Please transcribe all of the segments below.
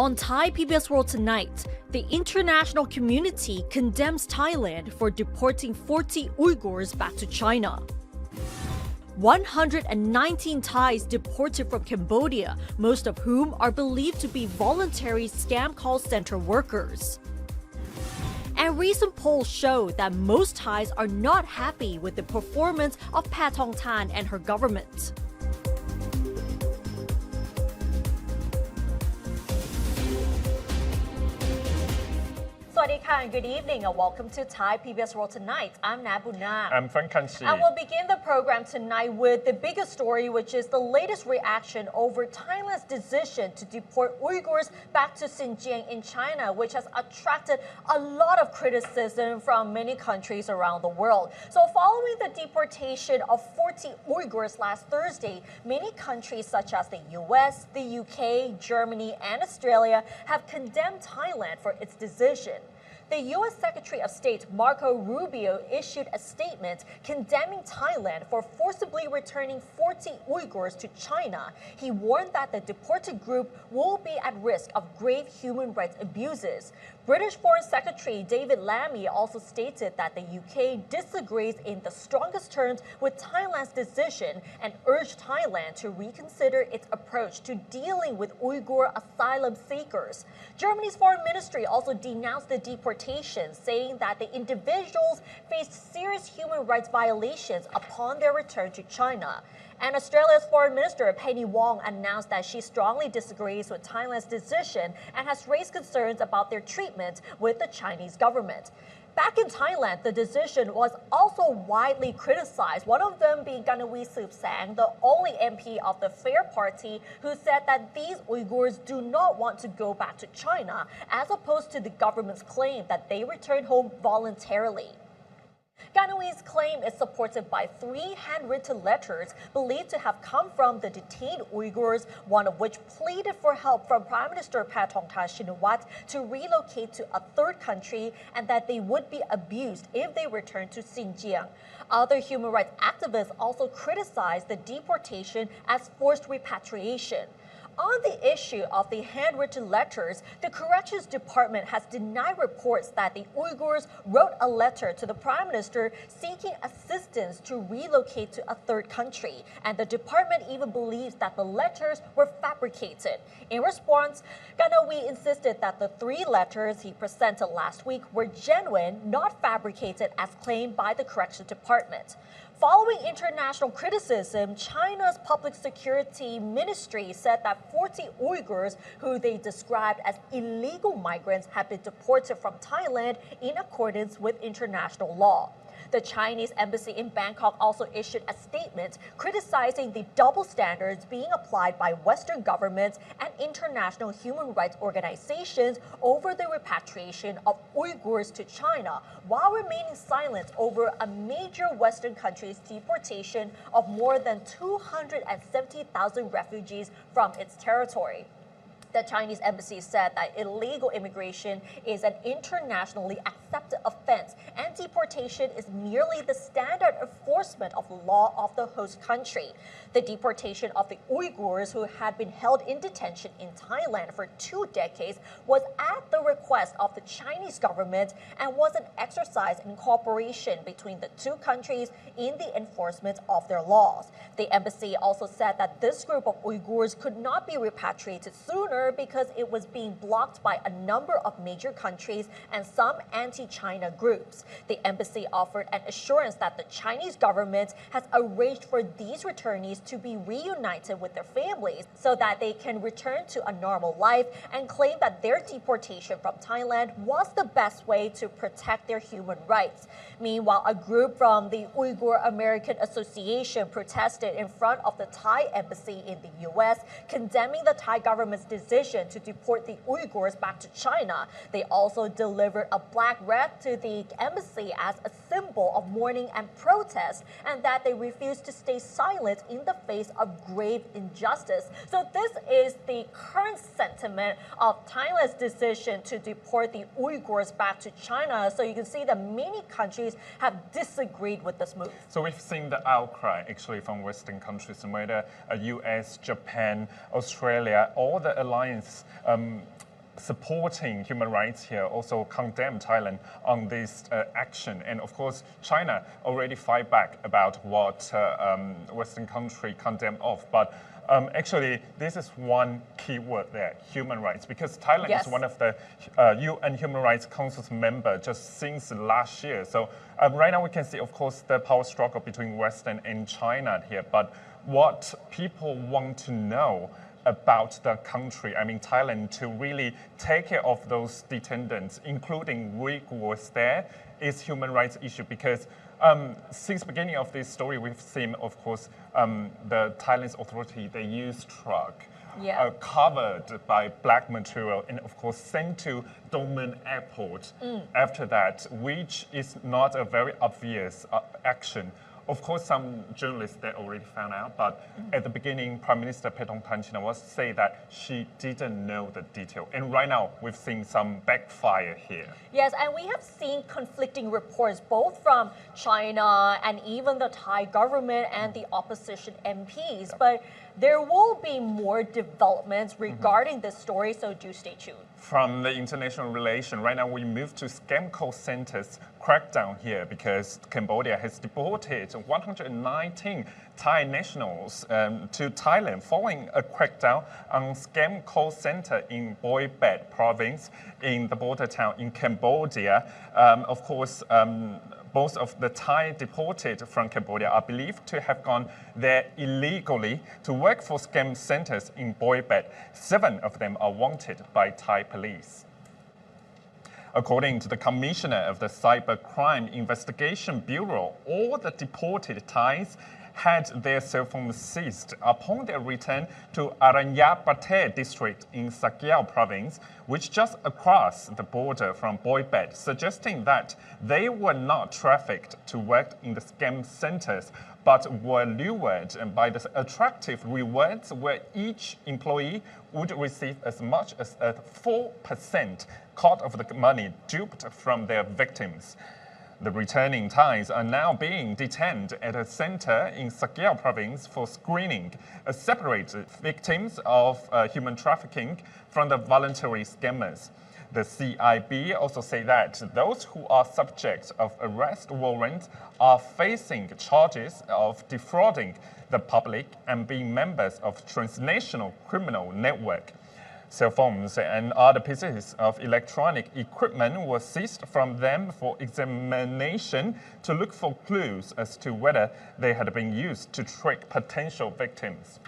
On Thai PBS World Tonight, the international community condemns Thailand for deporting 40 Uyghurs back to China. 119 Thais deported from Cambodia, most of whom are believed to be voluntary scam call center workers. And recent polls show that most Thais are not happy with the performance of Pattongtarn and her government. And good evening and welcome to Thai PBS World Tonight. I'm Nabuna. I'm Frank Kanshi. And we'll begin the program tonight with the biggest story, which is the latest reaction over Thailand's decision to deport Uyghurs back to Xinjiang in China, which has attracted a lot of criticism from many countries around the world. So following the deportation of 40 Uyghurs last Thursday, many countries such as the US, the UK, Germany, and Australia have condemned Thailand for its decision. The U.S. Secretary of State Marco Rubio issued a statement condemning Thailand for forcibly returning 40 Uyghurs to China. He warned that the deported group will be at risk of grave human rights abuses. British Foreign Secretary David Lammy also stated that the UK disagrees in the strongest terms with Thailand's decision and urged Thailand to reconsider its approach to dealing with Uyghur asylum seekers. Germany's foreign ministry also denounced the deportation, saying that the individuals faced serious human rights violations upon their return to China. And Australia's Foreign Minister Penny Wong announced that she strongly disagrees with Thailand's decision and has raised concerns about their treatment with the Chinese government. Back in Thailand, the decision was also widely criticized, one of them being Ganawee Supsang, the only MP of the Fair Party, who said that these Uyghurs do not want to go back to China, as opposed to the government's claim that they returned home voluntarily. Ganawee's claim is supported by 3 handwritten letters believed to have come from the detained Uyghurs, one of which pleaded for help from Prime Minister Pattongtarn Shinawatra to relocate to a third country and that they would be abused if they returned to Xinjiang. Other human rights activists also criticized the deportation as forced repatriation. On the issue of the handwritten letters, the Corrections Department has denied reports that the Uyghurs wrote a letter to the Prime Minister seeking assistance to relocate to a third country, and the department even believes that the letters were fabricated. In response, Ganawee insisted that the 3 letters he presented last week were genuine, not fabricated as claimed by the Corrections Department. Following international criticism, China's Public Security Ministry said that 40 Uyghurs, who they described as illegal migrants, have been deported from Thailand in accordance with international law. The Chinese embassy in Bangkok also issued a statement criticizing the double standards being applied by Western governments and international human rights organizations over the repatriation of Uyghurs to China, while remaining silent over a major Western country's deportation of more than 270,000 refugees from its territory. The Chinese embassy said that illegal immigration is an internationally accepted offense and deportation is merely the standard enforcement of the law of the host country. The deportation of the Uyghurs, who had been held in detention in Thailand for 2 decades, was at the request of the Chinese government and was an exercise in cooperation between the 2 countries in the enforcement of their laws. The embassy also said that this group of Uyghurs could not be repatriated sooner because it was being blocked by a number of major countries and some anti-China groups. The embassy offered an assurance that the Chinese government has arranged for these returnees to be reunited with their families so that they can return to a normal life, and claimed that their deportation from Thailand was the best way to protect their human rights. Meanwhile, a group from the Uyghur American Association protested in front of the Thai embassy in the US, condemning the Thai government's decision to deport the Uyghurs back to China. They also delivered a black wreath to the embassy as a symbol of mourning and protest, and that they refused to stay silent in the face of grave injustice. So this is the current sentiment of Thailand's decision to deport the Uyghurs back to China. So you can see that many countries have disagreed with this move. So we've seen the outcry actually from Western countries, whether US, Japan, Australia, all the alliance supporting human rights here also condemn Thailand on this action. And of course, China already fight back about what Western country condemned of. But actually, this is one key word there, human rights, because Thailand Yes. is one of the UN Human Rights Council's member just since last year. So right now we can see, of course, the power struggle between Western and China here. But what people want to know about the country, I mean Thailand, to really take care of those detendants, including Uyghurs there, is human rights issue because since beginning of this story, we've seen, of course, the Thailand's authority, they use truck covered by black material and, of course, sent to Dongmen Airport after that, which is not a very obvious action. Of course, some journalists they already found out, but at the beginning, Prime Minister Paetongtarn was say that she didn't know the detail. And right now, we've seen some backfire here. Yes, and we have seen conflicting reports both from China and even the Thai government and the opposition MPs. But there will be more developments regarding this story, so do stay tuned. From the international relation, right now we move to scam call centers crackdown here because Cambodia has deported 119 Thai nationals to Thailand following a crackdown on scam call center in Boi Bet province in the border town in Cambodia. Of course, most of the Thai deported from Cambodia are believed to have gone there illegally to work for scam centers in Boi Bet. 7 of them are wanted by Thai police. According to the commissioner of the Cybercrime Investigation Bureau, all the deported Thais had their cell phones seized upon their return to Aranyapate district in Sakyao province, which just across the border from Boi Bet, suggesting that they were not trafficked to work in the scam centers, but were lured by the attractive rewards where each employee would receive as much as a 4% cut of the money duped from their victims. The returning Thais are now being detained at a center in Sakyao province for screening, separate victims of human trafficking from the voluntary scammers. The CIB also say that those who are subject of arrest warrants are facing charges of defrauding the public and being members of transnational criminal network. Cell phones and other pieces of electronic equipment were seized from them for examination to look for clues as to whether they had been used to trick potential victims.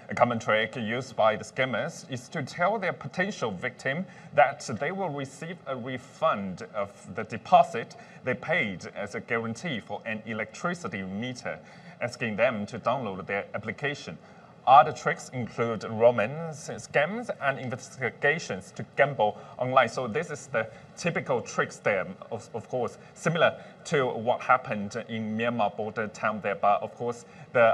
A common trick used by the scammers is to tell their potential victim that they will receive a refund of the deposit they paid as a guarantee for an electricity meter, asking them to download their application. Other tricks include romance, scams, and investigations to gamble online. So this is the typical tricks there, of course, similar to what happened in Myanmar border town there. But of course, the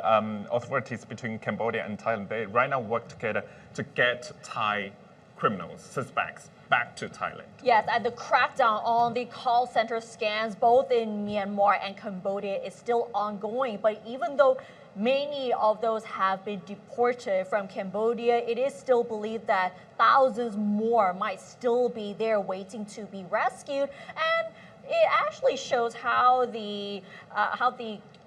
authorities between Cambodia and Thailand, they right now work together to get Thai criminals, suspects, back to Thailand. Yes, and the crackdown on the call center scams both in Myanmar and Cambodia is still ongoing. But even though many of those have been deported from Cambodia, it is still believed that thousands more might still be there waiting to be rescued. And it actually shows how the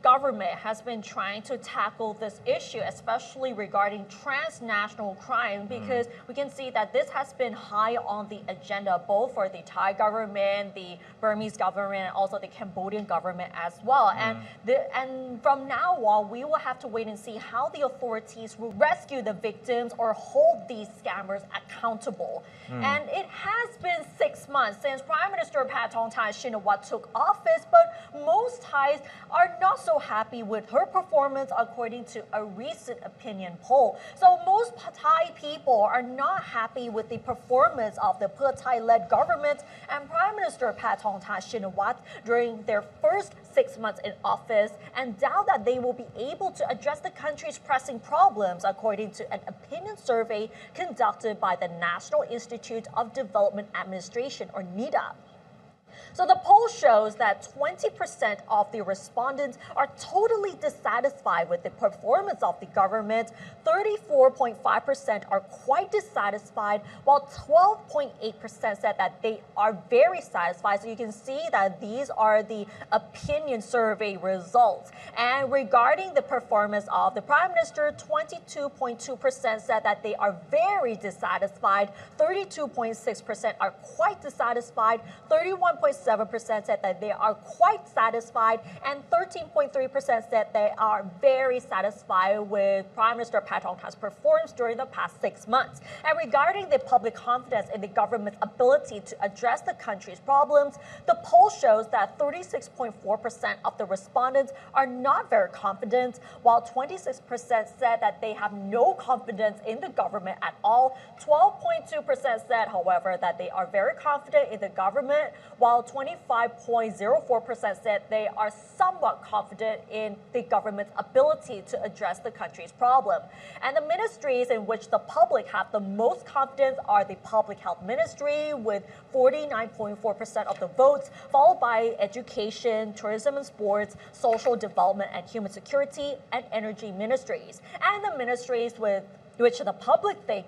government has been trying to tackle this issue, especially regarding transnational crime, because we can see that this has been high on the agenda, both for the Thai government, the Burmese government, and also the Cambodian government as well. And from now on, we will have to wait and see how the authorities will rescue the victims or hold these scammers accountable. And it has been 6 months since Prime Minister Paetongtarn Shinawatra took office, but most Thais are not so happy with her performance according to a recent opinion poll. So most Thai people are not happy with the performance of the Pheu Thai-led government and Prime Minister Paetongtarn Shinawatra during their first 6 months in office, and doubt that they will be able to address the country's pressing problems, according to an opinion survey conducted by the National Institute of Development Administration, or NIDA. So the poll shows that 20% of the respondents are totally dissatisfied with the performance of the government, 34.5% are quite dissatisfied, while 12.8% said that they are very satisfied. So you can see that these are the opinion survey results. And regarding the performance of the Prime Minister, 22.2% said that they are very dissatisfied, 32.6% are quite dissatisfied, 31.7% said that they are quite satisfied, and 13.3% said they are very satisfied with Prime Minister Paetongtarn's performance during the past 6 months. And regarding the public confidence in the government's ability to address the country's problems, the poll shows that 36.4% of the respondents are not very confident, while 26% said that they have no confidence in the government at all. 12.2% said, however, that they are very confident in the government, while 25.04% said they are somewhat confident in the government's ability to address the country's problem. And the ministries in which the public have the most confidence are the Public Health Ministry with 49.4% of the votes, followed by Education, Tourism and Sports, Social Development and Human Security, and Energy ministries. And the ministries with which the public think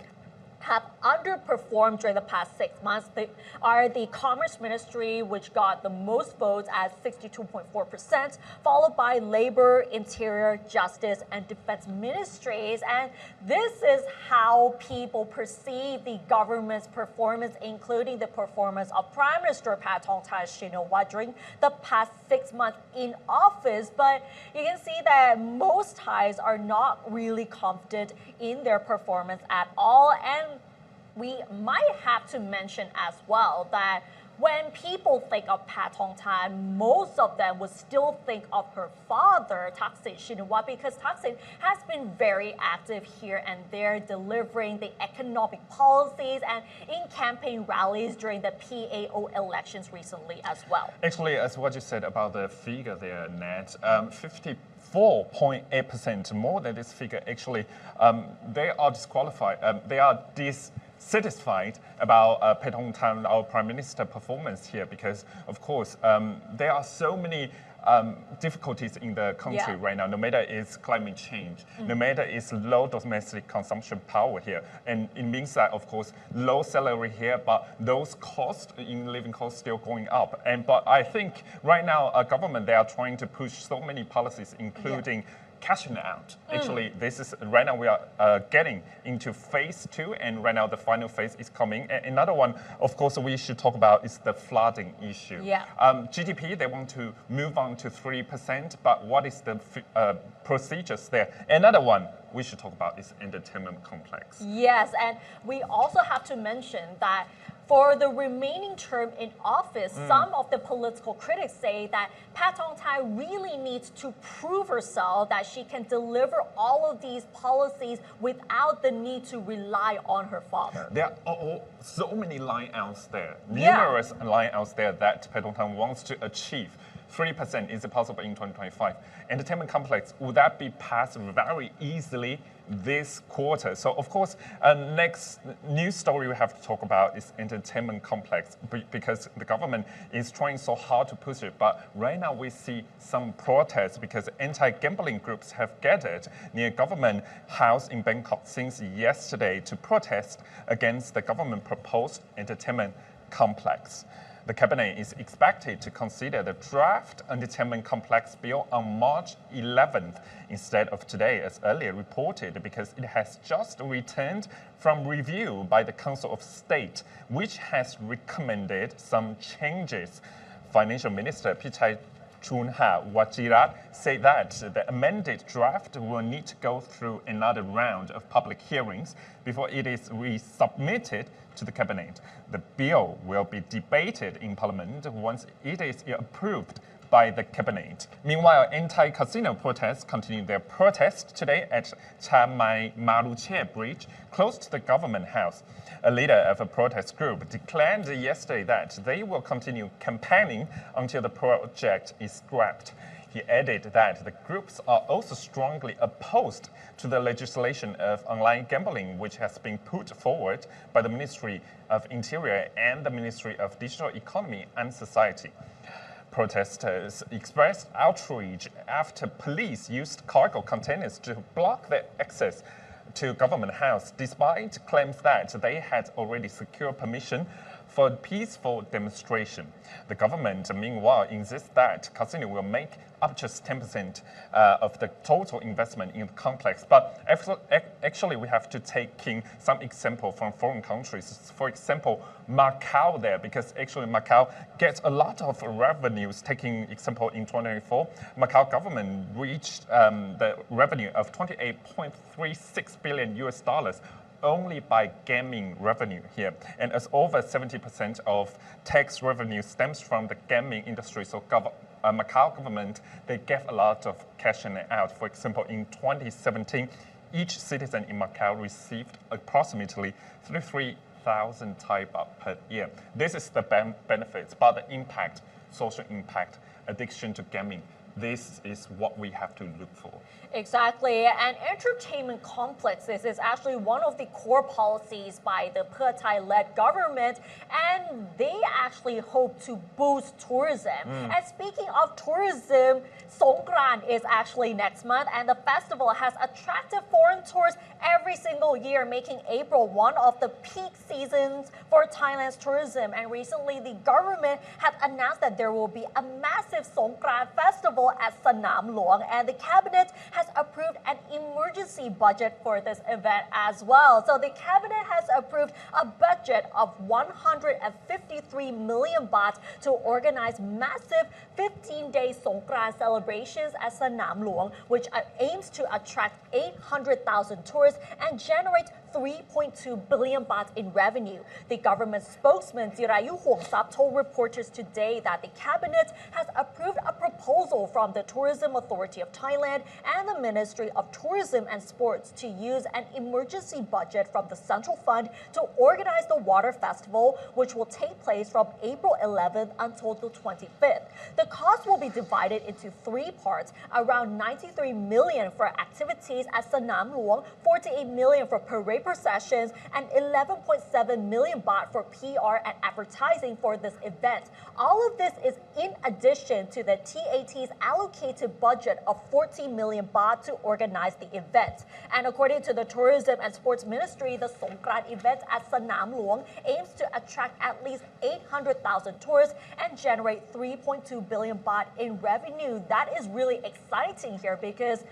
have underperformed during the past 6 months. They are the Commerce Ministry, which got the most votes at 62.4%, followed by Labor, Interior, Justice, and Defense ministries. And this is how people perceive the government's performance, including the performance of Prime Minister Paetongtarn Shinawatra during the past 6 months in office. But you can see that most Thais are not really confident in their performance at all. And we might have to mention as well that when people think of Paetongtarn, most of them would still think of her father, Thaksin Shinawatra, because Thaksin has been very active here and there, delivering the economic policies and in campaign rallies during the PAO elections recently as well. Actually, as what you said about the figure there, Nat, 54.8%, more than this figure, actually, they are disqualified. They are dissatisfied about Paetongtarn, our Prime Minister, performance here because, of course, there are so many difficulties in the country right now, no matter it's climate change, no matter it's low domestic consumption power here. And it means that, of course, low salary here, but those costs in living costs still going up. But I think right now, government, they are trying to push so many policies, including cashing out. Actually, this is right now we are getting into phase 2, and right now the final phase is coming. And another one, of course, we should talk about is the flooding issue. GDP, they want to move on to 3%, but what is the procedures there? Another one we should talk about is entertainment complex. Yes, and we also have to mention that for the remaining term in office, some of the political critics say that Paetongtarn really needs to prove herself that she can deliver all of these policies without the need to rely on her father. There are so many lineouts there, numerous lineouts there that Paetongtarn wants to achieve. 3% is it possible in 2025. Entertainment complex, would that be passed very easily this quarter? So, of course, next news story we have to talk about is entertainment complex because the government is trying so hard to push it. But right now we see some protests because anti-gambling groups have gathered near government house in Bangkok since yesterday to protest against the government proposed entertainment complex. The cabinet is expected to consider the draft entertainment complex bill on March 11th instead of today, as earlier reported, because it has just returned from review by the Council of State, which has recommended some changes. Financial Minister Pichai Chunha Wajirat said that the amended draft will need to go through another round of public hearings before it is resubmitted to the cabinet. The bill will be debated in Parliament once it is approved by the cabinet. Meanwhile, anti-casino protests continue their protest today at Chiang Mai Maruche Bridge, close to the government house. A leader of a protest group declared yesterday that they will continue campaigning until the project is scrapped. He added that the groups are also strongly opposed to the legislation of online gambling, which has been put forward by the Ministry of Interior and the Ministry of Digital Economy and Society. Protesters expressed outrage after police used cargo containers to block their access to Government House, despite claims that they had already secured permission for peaceful demonstration. The government, meanwhile, insists that casino will make up just 10% of the total investment in the complex. But actually, we have to take in some example from foreign countries. For example, Macau there, because actually Macau gets a lot of revenues. Taking example in 2024, Macau government reached the revenue of 28.36 billion US dollars only by gaming revenue here. And as over 70% of tax revenue stems from the gaming industry, so Macau government, they gave a lot of cash in and out. For example, in 2017, each citizen in Macau received approximately 33,000 Thai baht per year. This is the benefits, but the impact, social impact, addiction to gaming, this is what we have to look for. Exactly. And entertainment complexes is actually one of the core policies by the Pheu Thai-led government, and they actually hope to boost tourism. And speaking of tourism, Songkran is actually next month, and the festival has attracted foreign tourists every single year, making April one of the peak seasons for Thailand's tourism. And recently, the government has announced that there will be a massive Songkran festival at Sanam Luang, and the cabinet has approved an emergency budget for this event as well. So the cabinet has approved a budget of 153 million baht to organize massive 15-day Songkran celebrations at Sanam Luang, which aims to attract 800,000 tourists and generate 3.2 billion baht in revenue. The government spokesman Jirayu Hongsap told reporters today that the cabinet has approved a proposal from the Tourism Authority of Thailand and the Ministry of Tourism and Sports to use an emergency budget from the Central Fund to organize the water festival, which will take place from April 11th until the 25th. The cost will be divided into three parts, around 93 million for activities at Sanam Luang, 48 million for parade processions, and 11.7 million baht for PR and advertising for this event. All of this is in addition to the TAT's allocated budget of 14 million baht to organize the event. And according to the Tourism and Sports Ministry, the Songkran event at Sanam Luang aims to attract at least 800,000 tourists and generate 3.2 billion baht in revenue. That is really exciting here because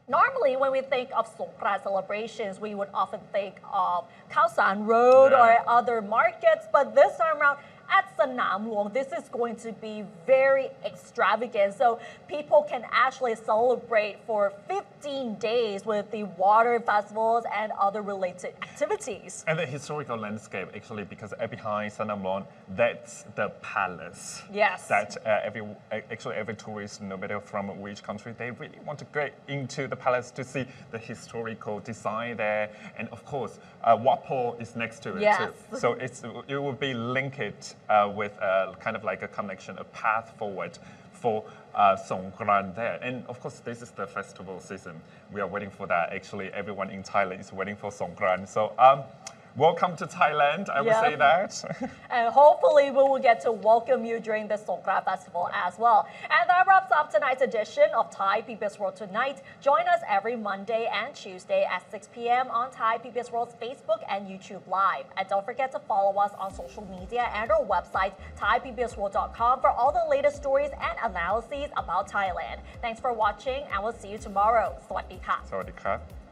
normally, when we think of Songkran celebrations, we would often think of Khao San Road or other markets, but this time around, at Sanam Luang, this is going to be very extravagant. So people can actually celebrate for 15 days with the water festivals and other related activities. And the historical landscape, actually, because behind Sanam Luang, that's the palace. Yes. That every tourist, no matter from which country, they really want to go into the palace to see the historical design there. And of course, Wapo is next to it too. So it will be linked with kind of like a connection, a path forward for Songkran there. And of course, this is the festival season. We are waiting for that. Actually, everyone in Thailand is waiting for Songkran. So welcome to Thailand, I would say that. And hopefully we will get to welcome you during the Songkran Festival as well. And that wraps up tonight's edition of Thai PBS World Tonight. Join us every Monday and Tuesday at 6 p.m. on Thai PBS World's Facebook and YouTube Live. And don't forget to follow us on social media and our website, thaipbsworld.com, for all the latest stories and analyses about Thailand. Thanks for watching, and we'll see you tomorrow. สวัสดีค่ะ สวัสดีครับ